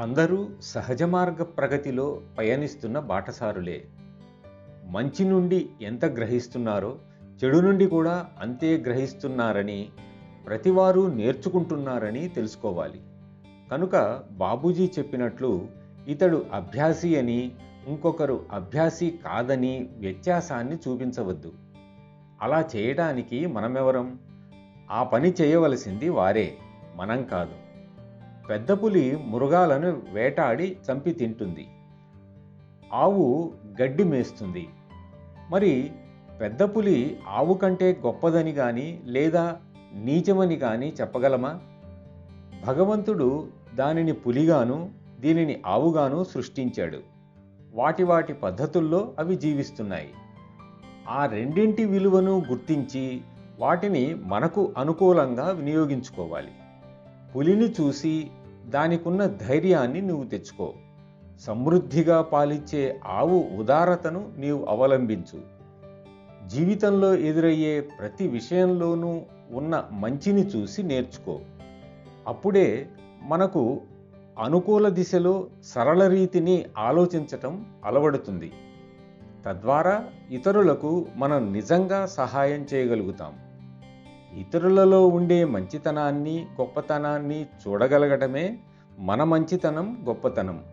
అందరూ సహజ మార్గ ప్రగతిలో పయనిస్తున్న బాటసారులే. మంచి నుండి ఎంత గ్రహిస్తున్నారో చెడు నుండి కూడా అంతే గ్రహిస్తున్నారని, ప్రతివారు నేర్చుకుంటున్నారని తెలుసుకోవాలి. కనుక బాబూజీ చెప్పినట్లు ఇతడు అభ్యాసి అని, ఇంకొకరు అభ్యాసి కాదని వ్యత్యాసాన్ని చూపించవద్దు. అలా చేయడానికి మనమెవరం? ఆ పని చేయవలసింది వారే, మనం కాదు. పెద్ద పులి మృగాలను వేటాడి చంపి తింటుంది. ఆవు గడ్డి మేస్తుంది. మరి పెద్ద పులి ఆవు కంటే గొప్పదని గాని లేదా నీచమని గాని చెప్పగలమా? భగవంతుడు దానిని పులిగాను దీనిని ఆవుగాను సృష్టించాడు. వాటి వాటి పద్ధతుల్లో అవి జీవిస్తున్నాయి. ఆ రెండింటి విలువను గుర్తించి వాటిని మనకు అనుకూలంగా వినియోగించుకోవాలి. పులిని చూసి దానికున్న ధైర్యాన్ని నువ్వు తెచ్చుకో. సమృద్ధిగా పాలిచ్చే ఆవు ఉదారతను నీవు అవలంబించు. జీవితంలో ఎదురయ్యే ప్రతి విషయంలోనూ ఉన్న మంచిని చూసి నేర్చుకో. అప్పుడే మనకు అనుకూల దిశలో సరళ రీతిని ఆలోచించటం అలవడుతుంది. తద్వారా ఇతరులకు మనం నిజంగా సహాయం చేయగలుగుతాం. ఇతరులలో ఉండే మంచితనాన్ని, గొప్పతనాన్ని చూడగలగటమే మన మంచితనం, గొప్పతనం.